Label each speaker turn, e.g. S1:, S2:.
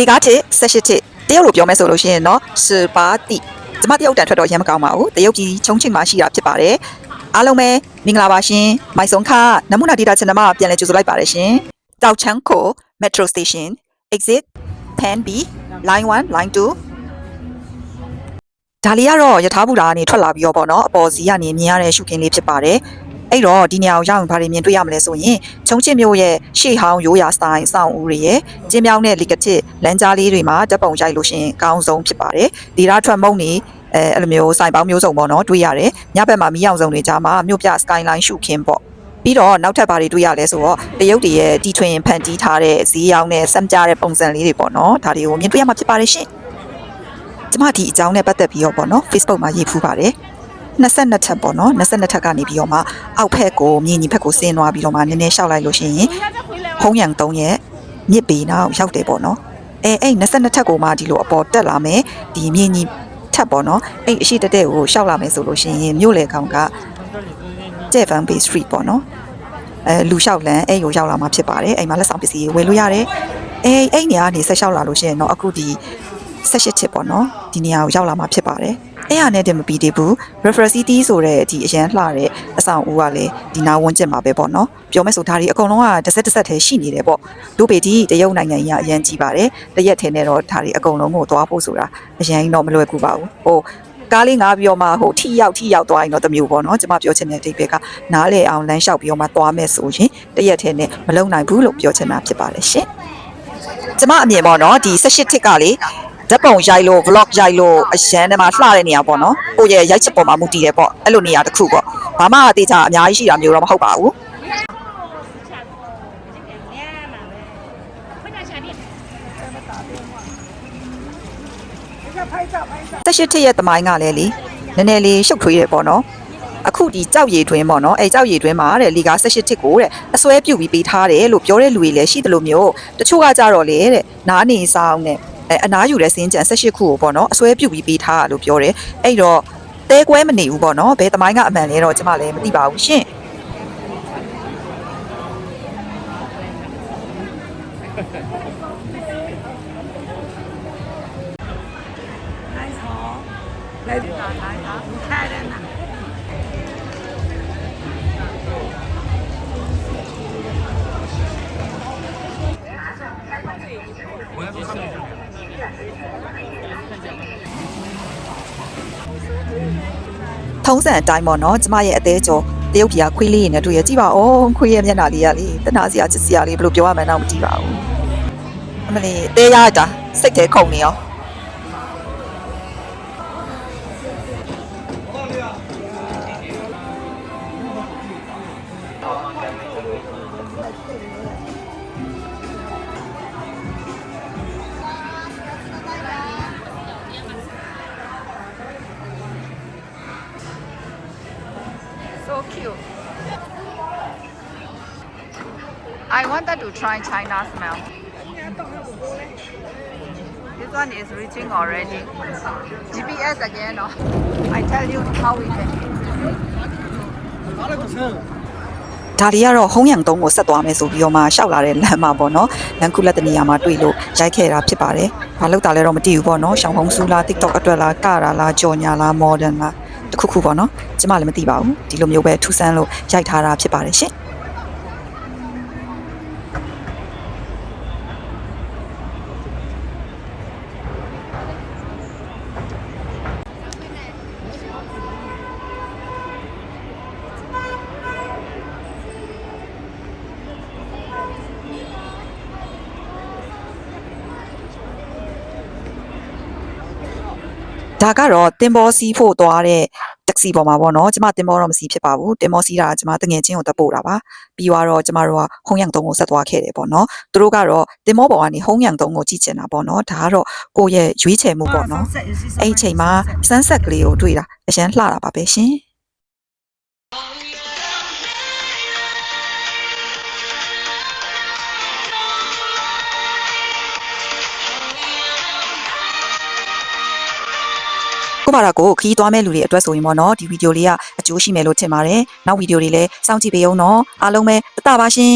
S1: ဒီကားချစ်ဆက်ရှိချစ်တရုတ်လိုပြောမယ်ဆိုလို့ရှိရင်တော့18တိကျမတရုတ်တန်ထွက်တော့ရမ်းမကောင်းပါဘူးတရုတ်ကြီးချုံချင်းမှာရှိတာဖြစ်ပါတယ်အားလုံးပဲမင်္ဂလာပါရှင်မိုက်ဆုံးခနမူနာဒေတာချန်နယ်မှာပြန်လည်ကြိုဆိုလိုက်ပါတယ်ရှင်တောက်ချန်းကို Metro Station Exit 10B Line 1 Line 2ဒါလေးကတော့ယထာဘူတာကနေထွက်လာပြီးတော့ပေါ့နော်အပေါ်စီကနေမြင်ရတဲ့ရှုခင်းလေးဖြစ်ပါတယ်အဲ့တော့ဒီနေရာကိုရောက်ရင်ဘာတွေမြင်တွေ့ရမလဲဆိုရင်ချုံချစ်မျိုးရဲ့ရှေ့ဟောင်းရိုးရာစတိုင်စောင့်ဦးတွေရဲ့ကျင်းပြောင်းတဲ့လီကတစ်လမ်းကြားလေးတွေမှာဓာတ်ပုံရိုက်လို့ရှိရင်အကောင်းဆုံးဖြစ်ပါတယ်ဒီဓာတ်ထွက်မုံနေအဲ့လိုမျိုးစိုင်ပေါင်းမျိုးစုံပေါ့နော်တွေ့ရတယ်ညဘက်မှာမီးရောင်စုံတွေကြားမှာမြို့ပြ skyline ရှုခင်းပေါ့ပြီးတော့နောက်ထပ်ဘာတွေတွေ့ရလဲဆိုတော့တရုတ်တွေရဲ့တီထွင်ဖန်တီးထားတဲ့ဈေးရောင်းတဲ့စမ်းကြားတဲ့ပုံစံလေးတွေပေါ့နော်ဒါတွေကိုမြင်တွေ့ရမှာဖြစ်ပါတယ်ရှင်ကျမဒီအကြောင်းနဲ့ပတ်သက်ပြီးတော့ပေါ့နော် Facebook မှာရေးဖူးပါတယ်22ထပ်ပေါ့နော်22ထပ်ကနေပြီးတော့မှအောက်ဖက်ကိုမြင်းကြီးဖက်ကိုဆင်းသွားပြီးတော့မှနည်းနည်းရှောက်လိုက်လို့ရှိရင်ဟုံးရံ3ရဲ့မြစ်ပေနောက်ရောက်တယ်ပေါ့နော်အဲ့22ထပ်ကိုမှဒီလိုအပေါ်တက်လာမယ်ဒီမြင်းကြီးထပ်ပေါ့နော်အဲ့အရှိတက်တဲ့ကိုရှောက်လာမယ်ဆိုလို့ရှိရင်မြို့လေကောင်ကကျဲဖန်ဘေးစထရီပေါ့နော်လူလျှောက်လန်အဲ့ကိုရောက်လာမှာဖြစ်ပါတယ်အဲ့မှာလက်ဆောင်ပစ္စည်းဝယ်လို့ရတယ်အဲ့နေရာကနေဆက်လျှောက်လာလို့ရှိရင်တော့အခုဒီ18ချစ်ပေါ့နော်ဒီနေရာကိုရောက်လာမှာဖြစ်ပါတယ်အဲ့ဟာနဲ့တည်းမပြီးသေးဘူး reference city ဆိုတဲ့ဒီအရန်လှတဲ့အဆောင်ဦးကလည်းဒီနာဝန်းကျင်မှာပဲပေါ့နော်ပြောမယ်ဆိုဒါတွေအကုန်လုံးကတစ်ဆက်တည်းရှိနေတယ်ပေါ့တို့ပေဒီတရုတ်နိုင်ငံကြီးကအရန်ကြီးပါတယ်တရက်ထဲနဲ့တော့ဒါတွေအကုန်လုံးကိုသွားဖို့ဆိုတာအရန်တော့မလွယ်ကူပါဘူးဟိုကားလေးငါပြီးတော့မှဟိုထိရောက်သွားရင်တော့တမျိုးပေါ့နော်ကျွန်မပြောချင်တဲ့အဓိပ္ပာယ်ကနားလေအောင်လမ်းလျှောက်ပြီးတော့မှသွားမယ်ဆိုရင်တရက်ထဲနဲ့မလုံနိုင်ဘူးလို့ပြောချင်တာဖြစ်ပါတယ်ရှင်ကျွန်မအမြင်ပေါ့နော်ဒီ18ထစ်ကလေဓာတ်ပုံရိုက်လို့ vlog ရိုက်လို့အရန်ထဲမှာလှတဲ့နေရာပေါ့နော်ကိုယ့်ရဲ့ရိုက်ချက်ပေါ်မှာမူတည်တယ်ပေါ့အဲ့လိုနေရာတစ်ခုပေါ့ဘာမှအသေးချာအများကြီးရှိတာမျိုးတော့မဟုတ်ပါဘူး18ထစ်ရဲ့တမိုင်းကလည်းလေနည်းနည်းလေးရှုပ်ထွေးတယ်ပေါ့နော်အခုဒီကြောက်ရည်တွင်းပေါ့နော်အဲ့ကြောက်ရည်တွင်းမှာတဲ့လီကာ18ထစ်ကိုတဲ့အစွဲပြုတ်ပြီးပေးထားတယ်လို့ပြောတဲ့လူတွေလည်းရှိတယ်လို့မျိုးတချို့ကကြတော့လေတဲ့နားနေဆောင်နဲ့အနားယူတဲ့စင်းကြံ18ခုကိုပေါ့နော်အစွဲပြုတ်ပြီးပေးထားတာလို့ပြောတယ်အဲ့တော့တဲကွဲမနေဘူးပေါ့နော်ဘယ်သမိုင်းကအမှန်လဲတော့ကျမလည်းမသိပါဘူးရှင်ထုံးစံအတိုင်းပေါ့နော်ကျမရဲ့အသေးကျော်တရုတ်ပြည်ကခွေးလေးနဲ့တွေ့ရကြည့်ပါဦးခွေးရဲ့မျက်နှာလေးကလေတနာစရာချစ်စရာလေးဘယ်လိုပြောရမှန်းတော့မသိပါဘူးအမလေးတဲရတာစိတ်ထဲခုန်နေရောSo cute. I wanted to try China smell. This one is reaching already. GPS again, no? I tell you how we can. ဒါတွေကတော့ဟုံးရံ3ကိုဆက်သွားမယ်ဆိုပြီးတော့မှရှောက်လာတဲ့လမ်းမှာပေါ့နော်လမ်းခုလက်တနေရာမှာတွေ့လို့ရိုက်ခဲ့တာဖြစ်ပါတယ်ဘာလို့တာလဲတော့မသိဘူးပေါ့နော်ရှောင်းဖုံးစူးလား TikTok အတွက်လားကတာလားကြော်ညာလား modern လားတခုခုပေါ့နော်ကျမလည်းမသိပါဘူးဒီလိုမျိုးပဲထူဆန်းလို့ရိုက်ထားတာဖြစ်ပါတယ်ရှင်ဒါကတော့တင်ဘောစီးဖို့သွားတဲ့တက္ကစီပေါ်မှာပေါ့နော်ကျမတင်ဘောတော့မစီးဖြစ်ပါဘူးတင်ဘောစီးတာကျမတငယ်ချင်းကိုတက်ပို့တာပါပြီးတော့ကျမတို့ကဟုံးရံ3ကိုဆက်သွားခဲ့တယ်ပေါ့နော်သူတို့ကတော့တင်ဘောပေါ်ကနေဟုံးရံ3ကိုကြည့်ချင်တာပေါ့နော်ဒါကတော့ကိုယ့်ရဲ့ရွေးချယ်မှုပေါ့နော်အဲ့ဒီအချိန်မှာ sunset ကလေးကိုတွေ့တာအရန်လှတာပါပဲရှင်ကိုပါရကိုခီးသွားမဲ့လူတွေအတွက်ဆိုရင်ပေါ့နော်ဒီဗီဒီယိုလေးကအကျိုးရှိမယ်လို့ထင်ပါတယ်နောက်ဗီဒီယိုတွေလည်းစောင့်ကြည့်ပေးအောင်နော်အားလုံးပဲတတပါရှင်